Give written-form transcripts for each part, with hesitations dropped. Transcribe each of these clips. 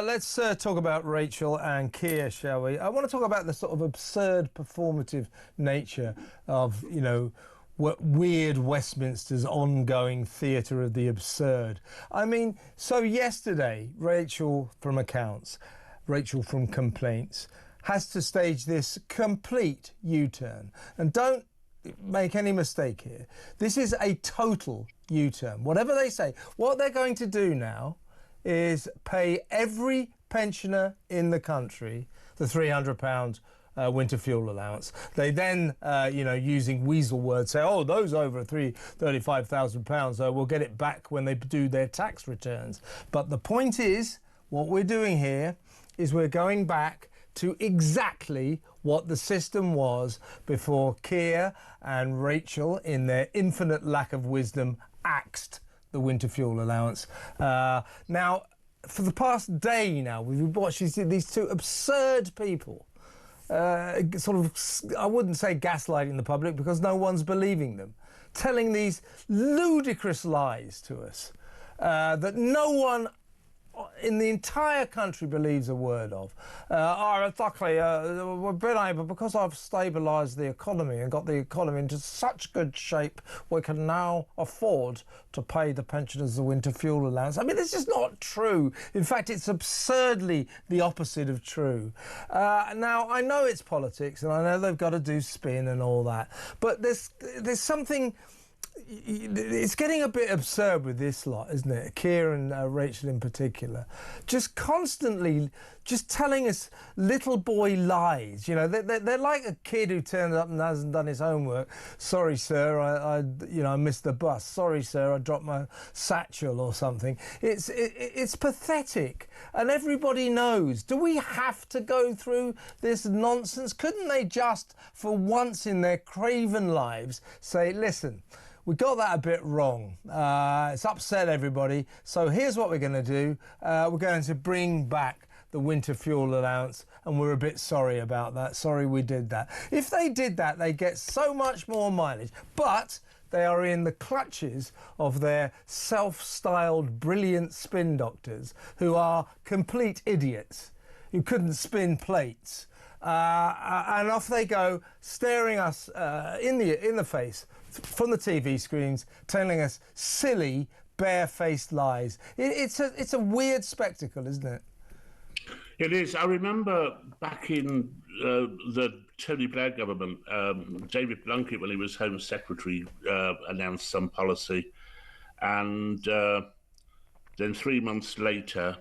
let's talk about Rachel and Keir, shall we? I want to talk about the sort of absurd performative nature of, you know, weird Westminster's ongoing theatre of the absurd. I mean, so yesterday, Rachel from Accounts, Rachel from Complaints, has to stage this complete U-turn. And don't make any mistake here. This is a total U-turn. Whatever they say, what they're going to do now is pay every pensioner in the country the £300 winter fuel allowance. They then, you know, using weasel words, say, oh, those over £35,000 will get it back when they do their tax returns. But the point is, what we're doing here is we're going back to exactly what the system was before Keir and Rachel, in their infinite lack of wisdom, axed the winter fuel allowance. Now, for the past day now, we've watched these two absurd people sort of, I wouldn't say gaslighting the public because no one's believing them, telling these ludicrous lies to us that no one in the entire country believes a word of. Exactly, we've been able, because I've stabilised the economy and got the economy into such good shape, we can now afford to pay the pensioners the winter fuel allowance. I mean, it's just not true. In fact, it's absurdly the opposite of true. Now, I know it's politics and I know they've got to do spin and all that, but there's something... It's getting a bit absurd with this lot, isn't it? Keir and Rachel in particular, just constantly just telling us little boy lies. You know, they're like a kid who turns up and hasn't done his homework. Sorry, sir, I missed the bus. Sorry, sir, I dropped my satchel or something. It's pathetic, and everybody knows. Do we have to go through this nonsense? Couldn't they just, for once in their craven lives, say, listen, we got that a bit wrong. It's upset everybody. So here's what we're going to do. We're going to bring back the winter fuel allowance, and we're a bit sorry about that. Sorry we did that. If they did that, they get so much more mileage. But they are in the clutches of their self-styled brilliant spin doctors who are complete idiots, who couldn't spin plates. And off they go, staring us in the face from the TV screens, telling us silly, barefaced lies. It's a weird spectacle, isn't it? It is. I remember back in the Tony Blair government, David Blunkett, when he was Home Secretary, announced some policy, and then 3 months later,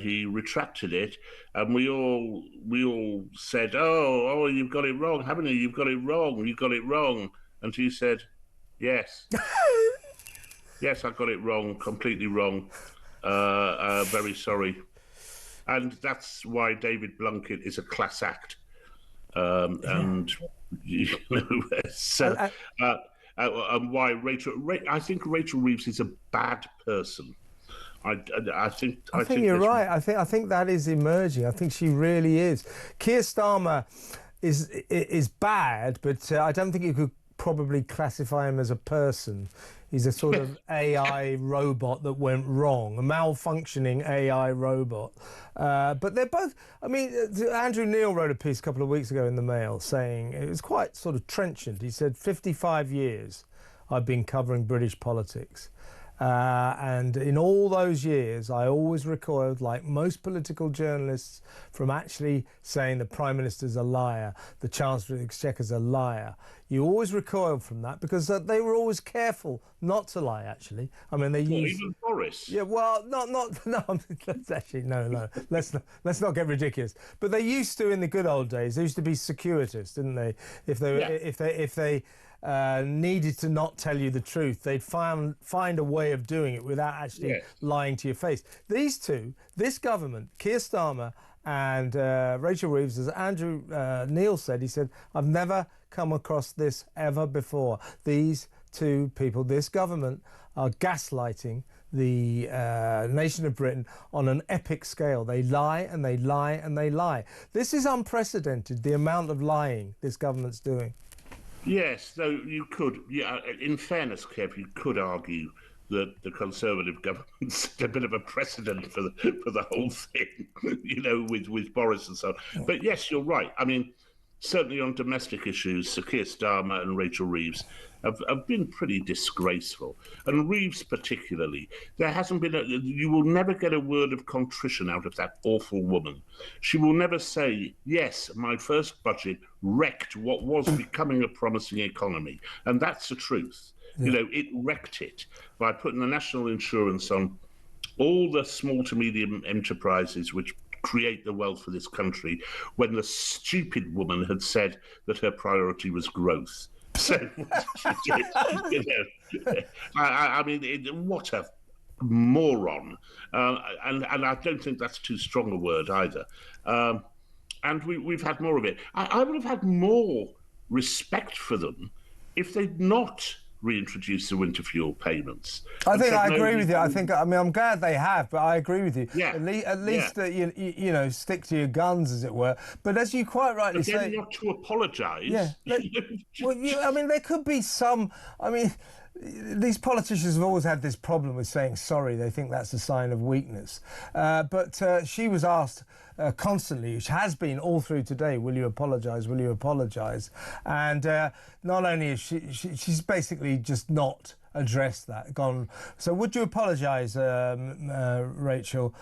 he retracted it, and we all said, "Oh, you've got it wrong, haven't you? You've got it wrong. You got it wrong." And he said, "Yes, yes, I got it wrong, completely wrong. Very sorry." And that's why David Blunkett is a class act, and you know, so. And why I think Rachel Reeves is a bad person. I think you're right. I think that is emerging. I think she really is. Keir Starmer is bad, but I don't think you could probably classify him as a person. He's a sort of AI robot that went wrong, a malfunctioning AI robot. But they're both, I mean, Andrew Neil wrote a piece a couple of weeks ago in the Mail saying, it was quite sort of trenchant. He said, 55 years I've been covering British politics. And in all those years, I always recoiled, like most political journalists, from actually saying the Prime Minister's a liar, the Chancellor of the Exchequer's a liar. You always recoiled from that because they were always careful not to lie, actually. I mean, they used... Even Boris? Yeah, well, no, actually, no. Let's not get ridiculous. But they used to, in the good old days, they used to be circuitous, didn't they? If they needed to not tell you the truth, they'd find a way of doing it without actually lying to your face. These two, this government, Keir Starmer and Rachel Reeves, as Andrew Neil said, he said, I've never come across this ever before. These two people, this government, are gaslighting the nation of Britain on an epic scale. They lie and they lie and they lie. This is unprecedented, the amount of lying this government's doing. Yes, though you could, in fairness, Kev, you could argue that the Conservative government set a bit of a precedent for the whole thing, with Boris and so on. But yes, you're right. I mean, certainly on domestic issues, Sir Keir Starmer and Rachel Reeves have been pretty disgraceful. And Reeves particularly, there hasn't been you will never get a word of contrition out of that awful woman. She will never say, yes, my first budget wrecked what was becoming a promising economy. And that's the truth. Yeah. It wrecked it by putting the national insurance on all the small to medium enterprises which create the wealth for this country, when the stupid woman had said that her priority was growth. So, I mean, what a moron. And I don't think that's too strong a word either. And we've had more of it. I would have had more respect for them if they'd not reintroduce the winter fuel payments. I agree with you. I'm glad they have, but I agree with you. Yeah. At least stick to your guns, as it were. But as you quite rightly say, not to apologise. Yeah. There could be some. I mean, these politicians have always had this problem with saying sorry. They think that's a sign of weakness. But she was asked constantly, which has been all through today, will you apologise, will you apologise? And not only is she's basically just not addressed that, gone, so would you apologise, Rachel?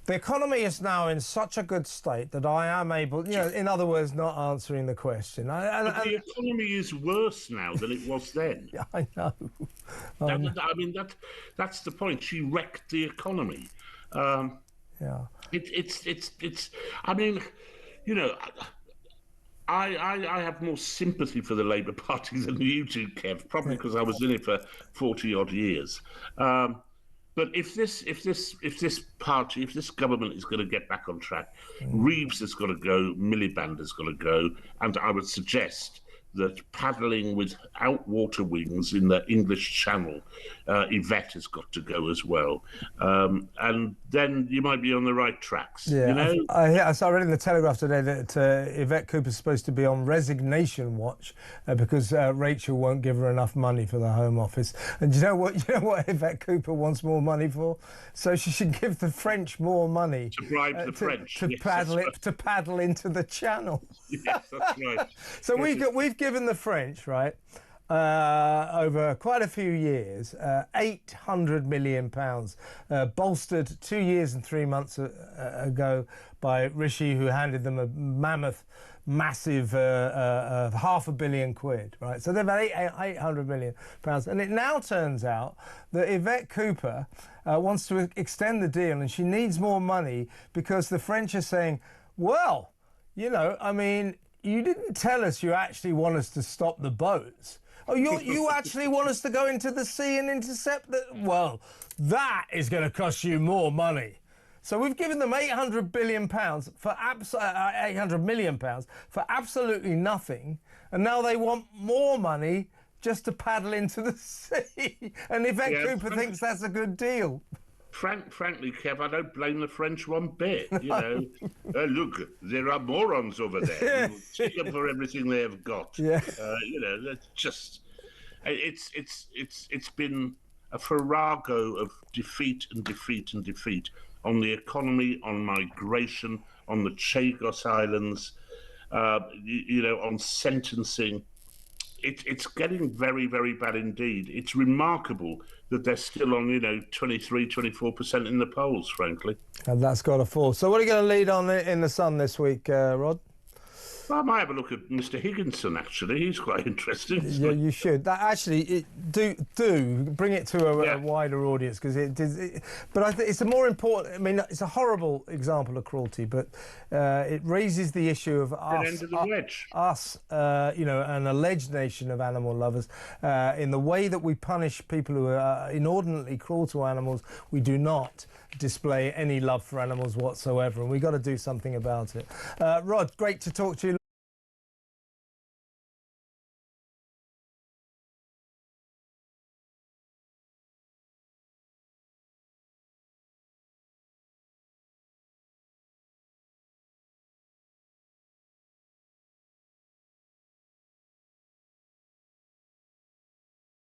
The economy is now in such a good state that I am able, in other words, not answering the question. The economy is worse now than it was then. I know. I mean, that's the point. She wrecked the economy. Yeah. It's. I mean, I have more sympathy for the Labour Party than you do, Kev. Probably because I was in it for 40 odd years. But if this government is going to get back on track, Reeves has got to go, Miliband has got to go, and I would suggest that paddling without water wings in the English Channel, Yvette has got to go as well. And then you might be on the right tracks. Yeah, I read in the Telegraph today that Yvette Cooper's supposed to be on resignation watch because Rachel won't give her enough money for the Home Office. And you know what Yvette Cooper wants more money for? So she should give the French more money. To bribe the French. To paddle into the Channel. Yes, that's right. So we've given the French, right, over quite a few years, £800 million, bolstered 2 years and 3 months ago by Rishi, who handed them a massive £500 million, right? So they've had £800 million. And it now turns out that Yvette Cooper wants to extend the deal, and she needs more money because the French are saying, well, you didn't tell us you actually want us to stop the boats. Oh, you actually want us to go into the sea and intercept the... Well, that is going to cost you more money. So we've given them £800 million for £800 million for absolutely nothing, and now they want more money just to paddle into the sea. And Yvette Cooper thinks that's a good deal. Frankly, Kev, I don't blame the French one bit. Look, there are morons over there. We'll take them for everything they have got. Yeah. That's just. It's been a farrago of defeat and defeat and defeat on the economy, on migration, on the Chagos Islands, on sentencing. It's getting very, very bad indeed. It's remarkable that they're still on, 23, 24% in the polls, frankly. And that's got to fall. So what are you going to lead on in the Sun this week, Rod? Well, I might have a look at Mr. Higginson, actually. He's quite interesting. Yeah, you should. Do bring it to a wider audience, because but I think it's a more important... I mean, it's a horrible example of cruelty, but it raises the issue of us, an alleged nation of animal lovers, in the way that we punish people who are inordinately cruel to animals. We do not display any love for animals whatsoever, and we've got to do something about it. Rod, great to talk to you.